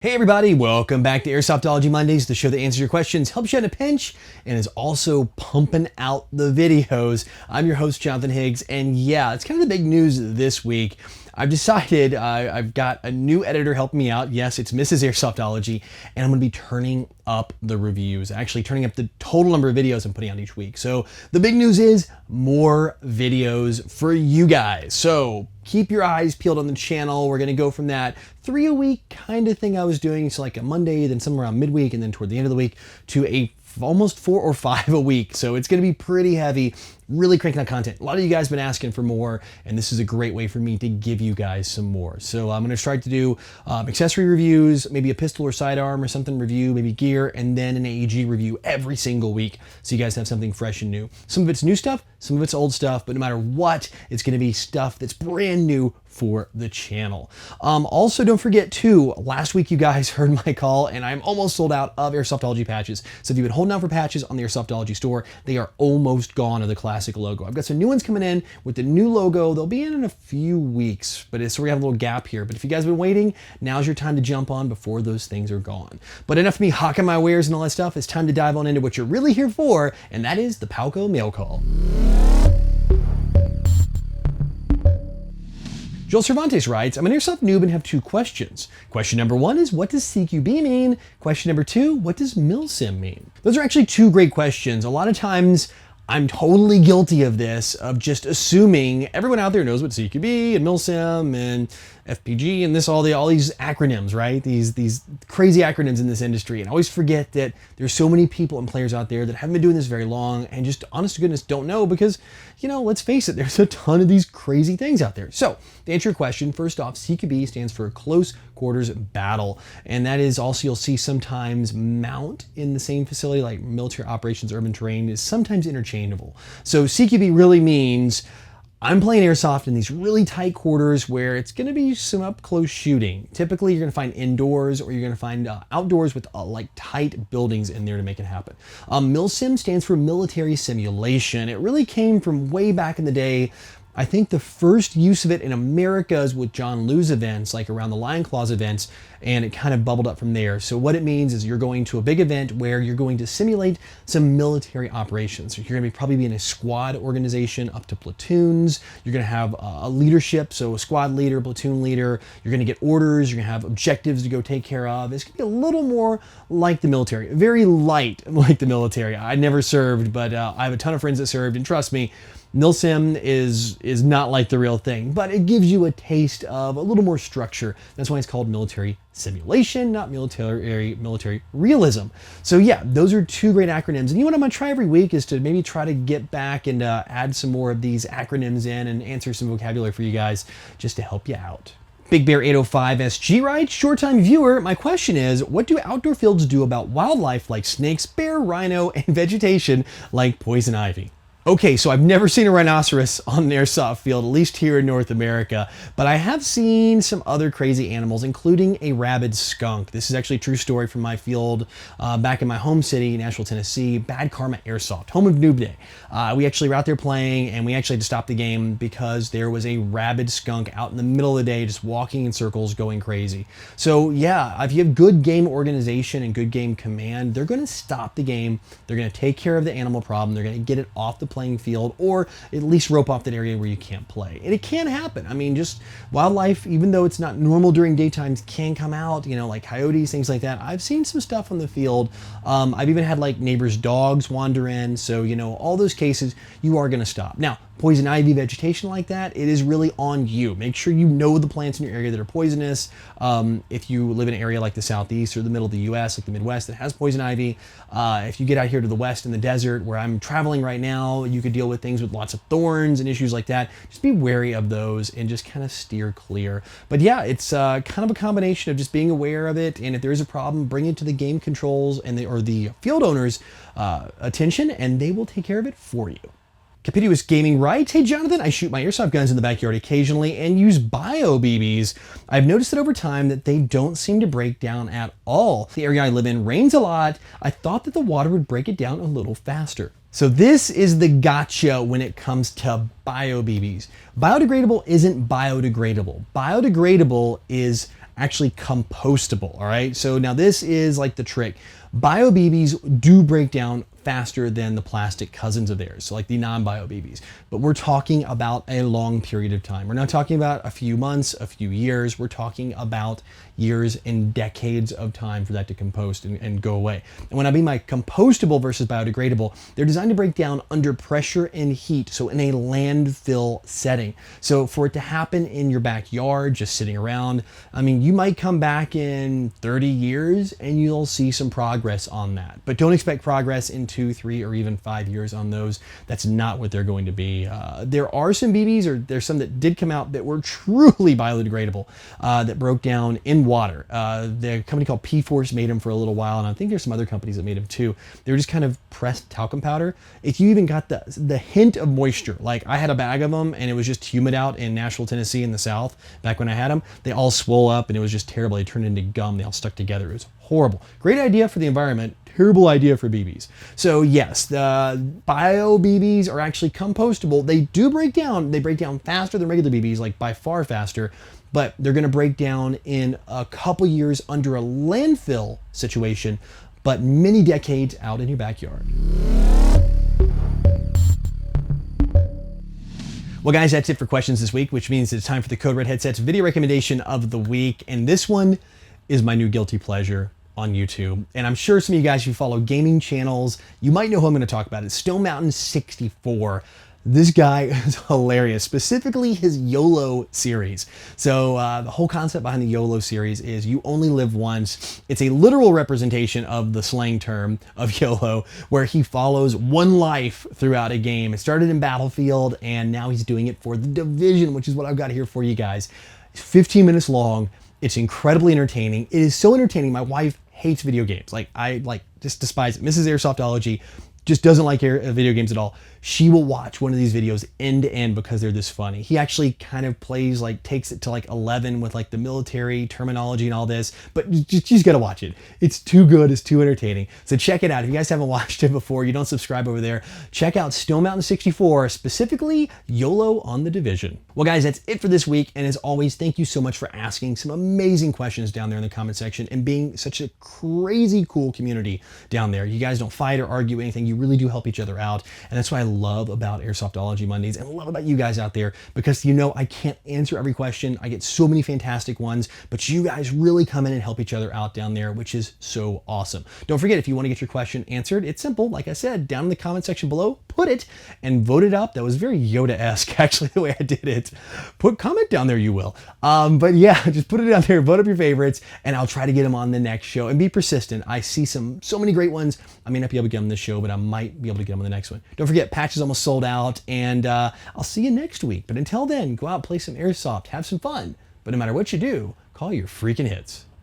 Hey everybody, welcome back to Airsoftology Mondays, the show that answers your questions, helps you in a pinch, and is also pumping out the videos. I'm your host, Jonathan Higgs, and yeah, it's kind of the big news this week. I've decided I've got a new editor helping me out. Yes, it's Mrs. Airsoftology, and I'm going to be turning up the reviews, actually turning up the total number of videos I'm putting out each week. So the big news is more videos for you guys. So keep your eyes peeled on the channel. We're going to go from that 3 a week kind of thing I was doing, so like a Monday, then somewhere around midweek, and then toward the end of the week to a almost 4 or 5 a week. So it's going to be pretty heavy, really cranking out content. A lot of you guys have been asking for more, and this is a great way for me to give you guys some more. So I'm going to try to do accessory reviews, maybe a pistol or sidearm or something review, maybe gear, and then an AEG review every single week, so you guys have something fresh and new. Some of it's new stuff, some of it's old stuff, but no matter what, it's going to be stuff that's brand new for the channel. Also, don't forget too, last week you guys heard my call and I'm almost sold out of Airsoftology patches. So if you've been holding out for patches on the Airsoftology store, they are almost gone of the classic logo. I've got some new ones coming in with the new logo. They'll be in a few weeks, but so we have a little gap here. But if you guys have been waiting, now's your time to jump on before those things are gone. But enough of me hawking my wares and all that stuff. It's time to dive on into what you're really here for, and that is the Palco mail call. Joel Cervantes writes, I'm an airsoft noob and have 2 questions. Question number 1 is, what does CQB mean? Question number 2, what does milsim mean? Those are actually 2 great questions. A lot of times, I'm totally guilty of this, of just assuming everyone out there knows what CQB and milsim and FPG and all these acronyms, right? These crazy acronyms in this industry. And I always forget that there's so many people and players out there that haven't been doing this very long and just honest to goodness don't know because, let's face it, there's a ton of these crazy things out there. So to answer your question, first off, CQB stands for close quarters battle. And that is also, you'll see sometimes mount in the same facility, like military operations, urban terrain is sometimes interchangeable. So CQB really means I'm playing airsoft in these really tight quarters where it's going to be some up close shooting. Typically, you're going to find indoors or you're going to find outdoors with like tight buildings in there to make it happen. Milsim stands for military simulation. It really came from way back in the day. I think the first use of it in America is with John Liu's events, like around the Lion Claws events, and it kind of bubbled up from there. So what it means is you're going to a big event where you're going to simulate some military operations. So you're going to probably be in a squad organization up to platoons. You're going to have a leadership, so a squad leader, platoon leader. You're going to get orders. You're going to have objectives to go take care of. It's going to be a little more like the military, very light like the military. I never served, but I have a ton of friends that served, and trust me, milsim is not like the real thing, but it gives you a taste of a little more structure. That's why it's called military simulation, not military realism. So yeah, those are 2 great acronyms. And what I'm gonna try every week is to maybe try to get back and add some more of these acronyms in and answer some vocabulary for you guys just to help you out. Big Bear 805 SG writes, short time viewer, my question is, what do outdoor fields do about wildlife like snakes, bear, rhino, and vegetation like poison ivy? Okay, so I've never seen a rhinoceros on an airsoft field, at least here in North America, but I have seen some other crazy animals, including a rabid skunk. This is actually a true story from my field back in my home city, Nashville, Tennessee, Bad Karma Airsoft, home of Noob Day. We actually were out there playing, and we actually had to stop the game because there was a rabid skunk out in the middle of the day just walking in circles, going crazy. So yeah, if you have good game organization and good game command, they're going to stop the game, they're going to take care of the animal problem, they're going to get it off the playing field, or at least rope off that area where you can't play. And it can happen. I mean, just wildlife, even though it's not normal during daytimes, can come out, like coyotes, things like that. I've seen some stuff on the field. I've even had like neighbors' dogs wander in. So, all those cases, you are going to stop. Now, poison ivy vegetation like that, it is really on you. Make sure you know the plants in your area that are poisonous. If you live in an area like the Southeast or the middle of the US, like the Midwest that has poison ivy, if you get out here to the West in the desert where I'm traveling right now, you could deal with things with lots of thorns and issues like that. Just be wary of those and just kind of steer clear. But yeah, it's kind of a combination of just being aware of it, and if there is a problem, bring it to the game controls and or the field owners' attention, and they will take care of it for you. Capitious Gaming writes, hey Jonathan, I shoot my airsoft guns in the backyard occasionally and use bio BBs. I've noticed that over time that they don't seem to break down at all. The area I live in rains a lot. I thought that the water would break it down a little faster. So this is the gotcha when it comes to bio BBs. Biodegradable isn't biodegradable. Biodegradable is actually compostable, all right? So now this is like the trick. Bio BBs do break down faster than the plastic cousins of theirs, so like the non-bio BBs. But we're talking about a long period of time. We're not talking about a few months, a few years. We're talking about years and decades of time for that to compost and go away. And when I mean by compostable versus biodegradable, they're designed to break down under pressure and heat, so in a landfill setting. So for it to happen in your backyard, just sitting around, I mean, you might come back in 30 years and you'll see some progress on that. But don't expect progress in 2, 3, or even 5 years on those. That's not what they're going to be. There are some BBs, or there's some that did come out that were truly biodegradable, that broke down in water. The company called P-Force made them for a little while, and I think there's some other companies that made them too. They were just kind of pressed talcum powder. If you even got the hint of moisture, like I had a bag of them and it was just humid out in Nashville, Tennessee in the South, back when I had them, they all swole up and it was just terrible. They turned into gum. They all stuck together. It was horrible. Great idea for the environment. Terrible idea for BBs. So yes, the bio BBs are actually compostable. They do break down. They break down faster than regular BBs, like by far faster, but they're going to break down in a couple years under a landfill situation, but many decades out in your backyard. Well, guys, that's it for questions this week, which means it's time for the Code Red Headsets video recommendation of the week. And this one is my new guilty pleasure on YouTube. And I'm sure some of you guys who follow gaming channels, you might know who I'm going to talk about. It's Stone Mountain 64. This guy is hilarious, specifically his YOLO series. So the whole concept behind the YOLO series is you only live once. It's a literal representation of the slang term of YOLO, where he follows one life throughout a game. It started in Battlefield, and now he's doing it for The Division, which is what I've got here for you guys. It's 15 minutes long. It's incredibly entertaining. It is so entertaining. My wife hates video games. I just despise it. Mrs. Airsoftology just doesn't like video games at all. She will watch one of these videos end to end because they're this funny. He actually kind of plays, takes it to 11 with the military terminology and all this, but you just gotta watch it. It's too good, it's too entertaining. So check it out. If you guys haven't watched it before, you don't subscribe over there, check out Stone Mountain 64, specifically YOLO on The Division. Well guys, that's it for this week. And as always, thank you so much for asking some amazing questions down there in the comment section and being such a crazy cool community down there. You guys don't fight or argue anything. You really do help each other out. And that's why I love about Airsoftology Mondays and love about you guys out there, because I can't answer every question. I get so many fantastic ones, but you guys really come in and help each other out down there, which is so awesome. Don't forget, if you want to get your question answered, it's simple. Like I said, down in the comment section below, put it and vote it up. That was very Yoda-esque, actually, the way I did it. Comment down there, you will. But yeah, just put it down there, vote up your favorites, and I'll try to get them on the next show. And be persistent. I see so many great ones. I may not be able to get them this show, but I might be able to get them on the next one. Don't forget, patch is almost sold out, and I'll see you next week. But until then, go out, play some airsoft, have some fun. But no matter what you do, call your freaking hits.